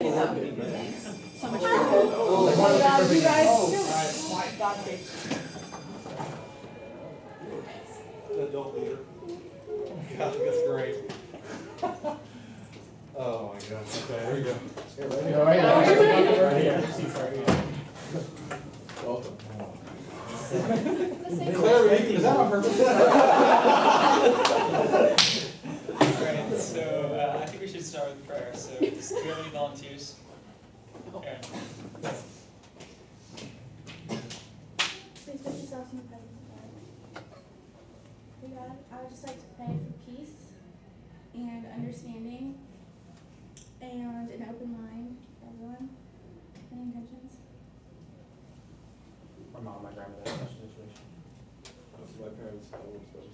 So much fun. Oh God, you guys. Got me. The adult leader. God, that's great. Oh my God. Okay, there we go. Right here. Welcome. Claire, is that on purpose? Alright, so I think we should start with prayer. So, do we have any volunteers? Aaron. Please put yourselves in the presence of God. Dear God, I would just like to pray for peace and understanding and an open mind for everyone. Any intentions? My mom, my grandmother, special situation. My parents had a special.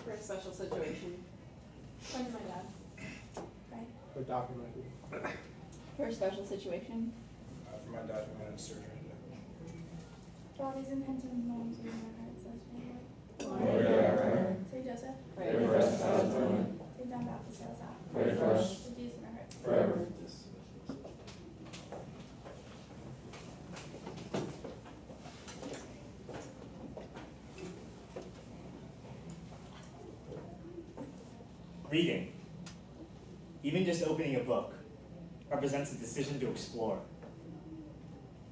For a special situation. For my dad. Right. For Dr. Michael. For a special situation. For my dad who had surgery today. For all these intentions, moms, and our hearts, let's pray. Lord. Saint Joseph. Pray for us. Saint John Baptist, sales out. Pray for us. The Jesus in our hearts. Forever. Reading, even just opening a book, represents a decision to explore.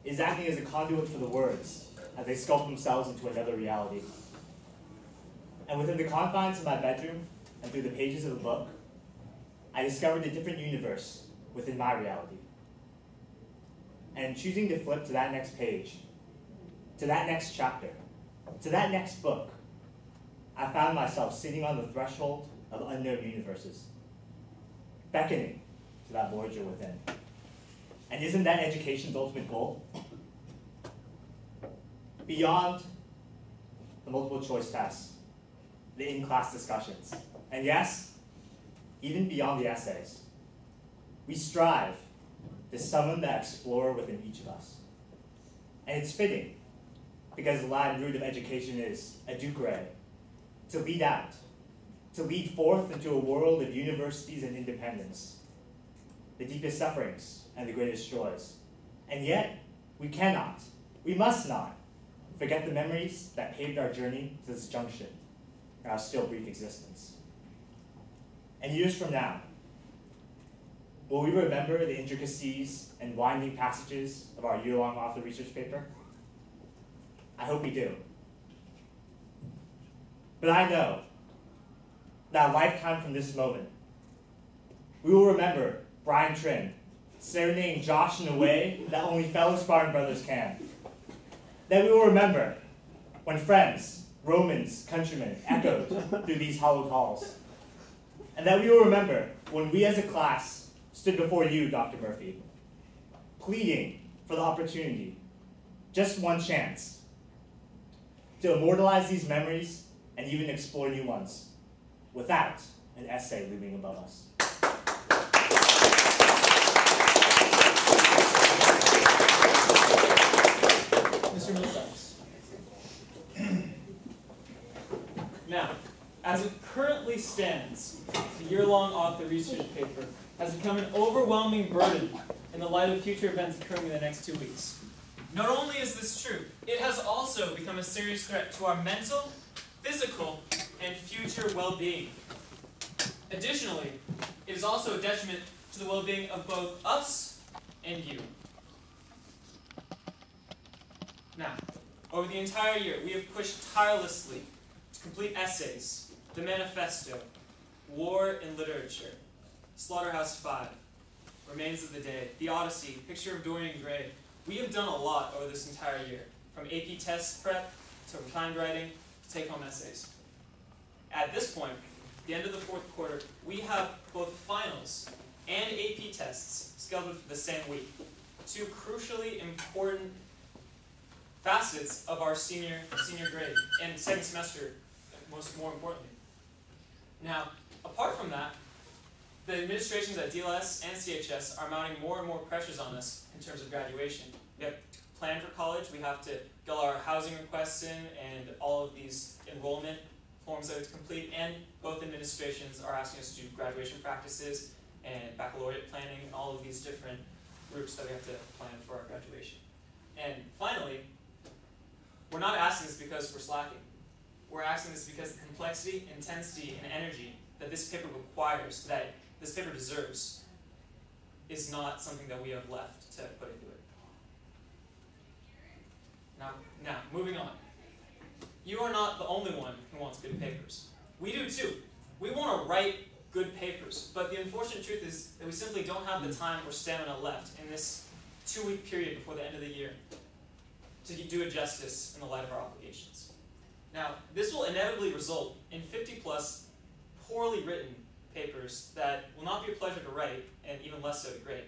It is acting as a conduit for the words as they sculpt themselves into another reality. And within the confines of my bedroom and through the pages of the book, I discovered a different universe within my reality. And in choosing to flip to that next page, to that next chapter, to that next book, I found myself sitting on the threshold of unknown universes, beckoning to that voyager within. And isn't that education's ultimate goal? Beyond the multiple choice tests, the in-class discussions, and yes, even beyond the essays, we strive to summon the explorer within each of us. And it's fitting, because the Latin root of education is educere, to lead out, to lead forth into a world of universities and independence, the deepest sufferings and the greatest joys. And yet, we cannot, we must not, forget the memories that paved our journey to this junction in our still brief existence. And years from now, will we remember the intricacies and winding passages of our year-long author research paper? I hope we do. But I know that a lifetime from this moment, we will remember Brian Trin serenading Josh in a way that only fellow Spartan brothers can. That we will remember when friends, Romans, countrymen echoed through these hallowed halls. And that we will remember when we as a class stood before you, Dr. Murphy, pleading for the opportunity, just one chance, to immortalize these memories and even explore new ones, without an essay looming above us. Mr. Millsapps. Now, as it currently stands, the year-long author research paper has become an overwhelming burden in the light of future events occurring in the next 2 weeks. Not only is this true, it has also become a serious threat to our mental, physical, and future well-being. Additionally, it is also a detriment to the well-being of both us and you. Now, over the entire year, we have pushed tirelessly to complete essays, the Manifesto, War in Literature, Slaughterhouse 5, Remains of the Day, The Odyssey, Picture of Dorian Gray. We have done a lot over this entire year, from AP test prep to timed writing to take-home essays. At this point, the end of the fourth quarter, we have both finals and AP tests scheduled for the same week, two crucially important facets of our senior grade and second semester, more importantly. Now, apart from that, the administrations at DLS and CHS are mounting more and more pressures on us in terms of graduation. We have to plan for college, we have to get all our housing requests in and all of these enrollment forms that we have to complete, and both administrations are asking us to do graduation practices and baccalaureate planning, and all of these different groups that we have to plan for our graduation. And finally, we're not asking this because we're slacking. We're asking this because the complexity, intensity, and energy that this paper requires, that this paper deserves, is not something that we have left to put into it. Now, moving on. You are not the only one who wants good papers. We do too. We want to write good papers, but the unfortunate truth is that we simply don't have the time or stamina left in this 2-week period before the end of the year to do it justice in the light of our obligations. Now, this will inevitably result in 50+ poorly written papers that will not be a pleasure to write, and even less so to grade.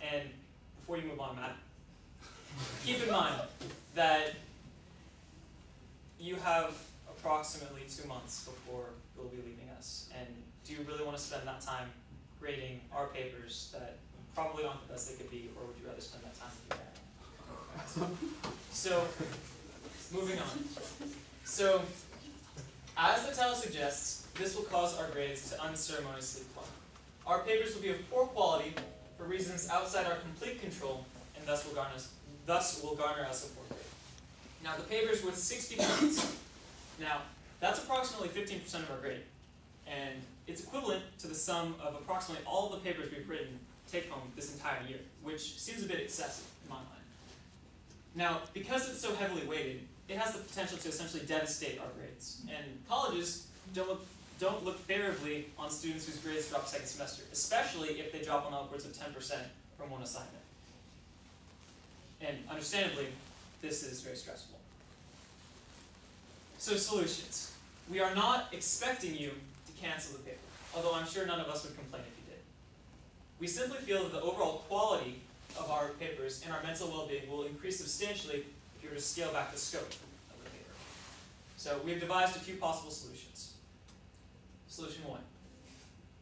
And before you move on, Matt, keep in mind that you have approximately 2 months before you'll be leaving us. And do you really want to spend that time grading our papers that probably aren't the best they could be, or would you rather spend that time with your dad? So, moving on. So, as the title suggests, this will cause our grades to unceremoniously plummet. Our papers will be of poor quality for reasons outside our complete control, and thus will garner us a poor grade. Now, the paper is worth 60 points. Now, that's approximately 15% of our grade, and it's equivalent to the sum of approximately all of the papers we've written take home this entire year, which seems a bit excessive in my mind. Now, because it's so heavily weighted, it has the potential to essentially devastate our grades, and colleges don't look favorably on students whose grades drop second semester, especially if they drop on upwards of 10% from one assignment. And understandably, this is very stressful. So solutions. We are not expecting you to cancel the paper, although I'm sure none of us would complain if you did. We simply feel that the overall quality of our papers and our mental well-being will increase substantially if you were to scale back the scope of the paper. So we have devised a few possible solutions. Solution 1.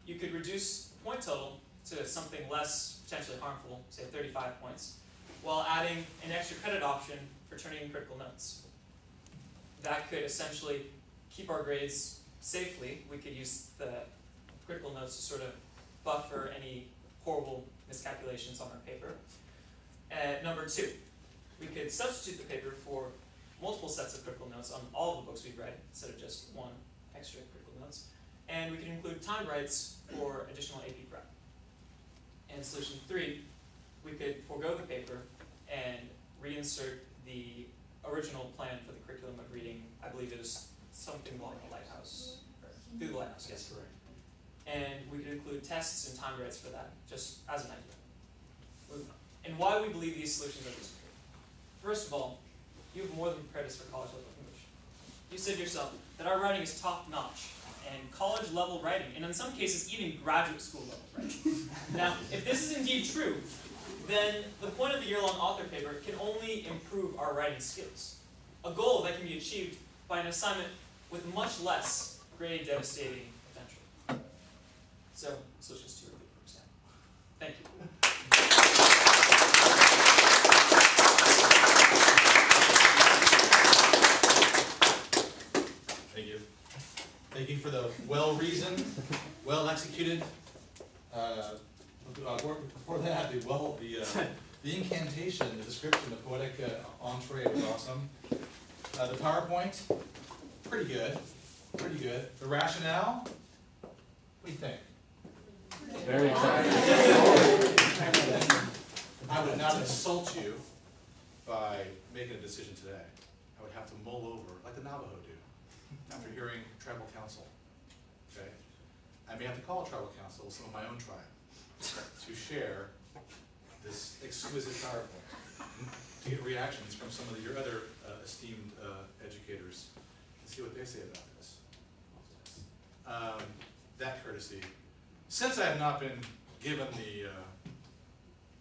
You could reduce the point total to something less potentially harmful, say 35 points, while adding an extra credit option for turning in critical notes. That could essentially keep our grades safely. We could use the critical notes to sort of buffer any horrible miscalculations on our paper. Number 2, we could substitute the paper for multiple sets of critical notes on all of the books we've read, instead of just one extra critical notes. And we could include timed writes for additional AP prep. And solution 3, we could forego the paper and reinsert the original plan for the curriculum of reading. I believe it is something along the Lighthouse, through the Lighthouse, yes, correct. And we could include tests and timed writes for that, just as an idea. Moving on. And why we believe these solutions are reasonable. First of all, you have more than prepared us for college level English. You said yourself that our writing is top notch, and college level writing, and in some cases even graduate school level writing. Now, if this is indeed true, then the point of the year-long author paper can only improve our writing skills, a goal that can be achieved by an assignment with much less grade devastating potential. So, solutions 2 are good, for example. Thank you. Thank you. Thank you for the well-reasoned, well-executed. Before that, the incantation, the description, the poetic entree was awesome. The PowerPoint, pretty good, pretty good. The rationale, what do you think? Very exciting. I would not insult you by making a decision today. I would have to mull over, like the Navajo do, after hearing tribal council. Okay? I may have to call tribal council some of my own tribe to share this exquisite PowerPoint, to get reactions from some of your other esteemed educators and see what they say about this. That courtesy. Since I have not been given the,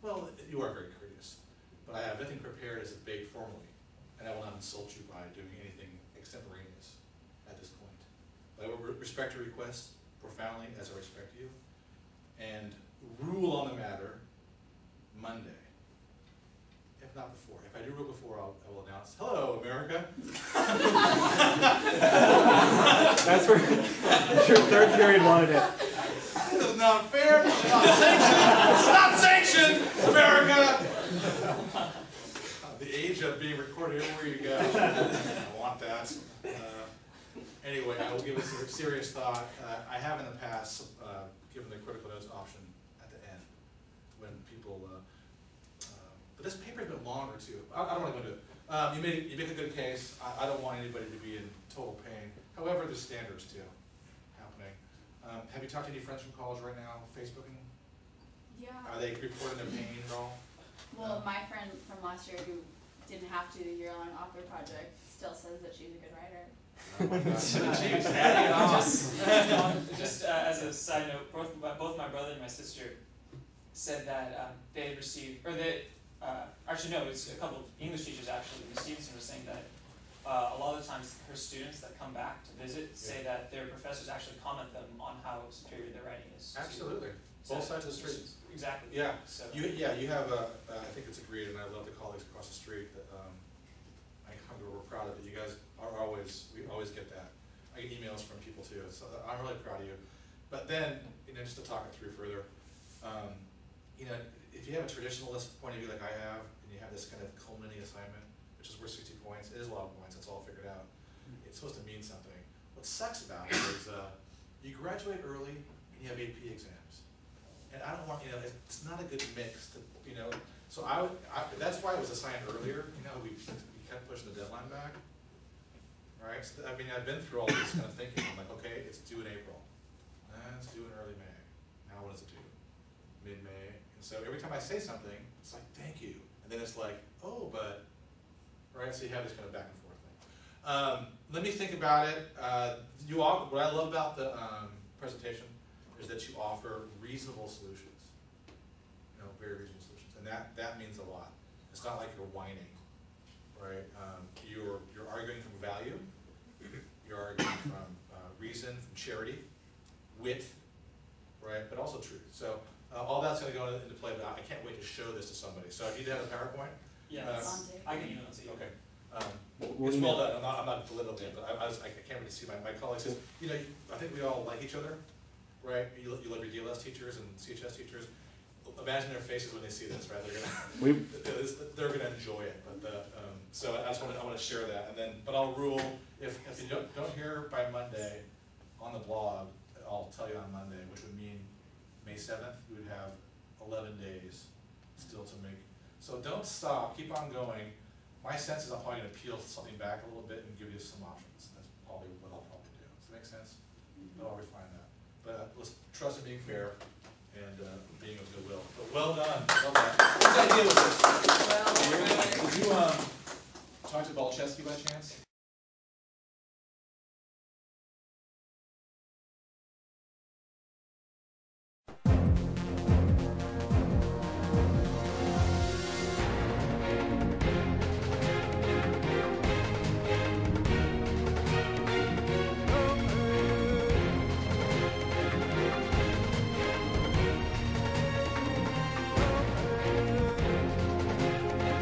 well, you are very courteous, but I have nothing prepared as a bait formally, and I will not insult you by doing anything extemporaneous at this point. But I will respect your request profoundly, as I respect you, and rule on the matter Monday, if not before. If I do rule before, I will announce, hello, America. That's where your third period wanted it. is not fair. It's not sanctioned. It's not sanctioned, America. The age of being recorded everywhere you go. I want that. Anyway, I will give it some serious thought. I have in the past given the critical notes option at the end when people. But this paper's been longer too. I don't want to go into it. You make a good case. I don't want anybody to be in total pain. However, there's standards too happening. Have you talked to any friends from college right now, Facebooking? Yeah. Are they reporting their pain at all? Well, my friend from last year who didn't have to do the year-long author project still says that she's a good writer. Oh my God. Jeez, adding it on. Just as a side note, both my brother and my sister said that they had received, or they, actually no, it's a couple of English teachers actually. Ms. Stevenson was saying that a lot of the times her students that come back to visit say that their professors actually comment them on how superior their writing is. Absolutely. Both sides of the street. Exactly. Yeah. So. You have I think it's agreed, and I love the colleagues across the street that we're proud of it. You guys are we always get that. I get emails from people too, so I'm really proud of you. But then, just to talk it through further, if you have a traditionalist point of view like I have, and you have this kind of culminating assignment, which is worth 60 points, it is a lot of points, it's all figured out. It's supposed to mean something. What sucks about it is you graduate early and you have AP exams. And I don't want, it's not a good mix to, so that's why it was assigned earlier, we kept pushing the deadline back, right? So, I've been through all this kind of thinking, I'm like, okay, it's due in April, it's due in early May, now what does it do? Mid-May, and so every time I say something, it's like, thank you, and then it's like, oh, but, right, so you have this kind of back and forth thing. Let me think about it. What I love about the presentation is that you offer reasonable solutions, very reasonable solutions, and that means a lot. It's not like you're whining, right? You're arguing from value, you're arguing from reason, from charity, wit, right? But also truth. So all that's going to go into play. But I can't wait to show this to somebody. So I need to have a PowerPoint. Yeah, I can email it to you. Okay. It's well done. I'm not belittling it, but I can't really see my colleagues. I think we all like each other, right? You love your DLS teachers and CHS teachers. Imagine their faces when they see this, right? They're gonna enjoy it. But so I want to share that, but I'll rule if you don't hear by Monday on the blog, I'll tell you on Monday, which would mean May 7th. You would have 11 days still to make. So don't stop. Keep on going. My sense is I'm probably going to peel something back a little bit and give you some options. That's probably what I'll probably do. Does that make sense? But I'll refine that. But let's trust in being fair and being of goodwill. But well done. Well done. What's the idea with this? Did you talk to Balchesky by chance?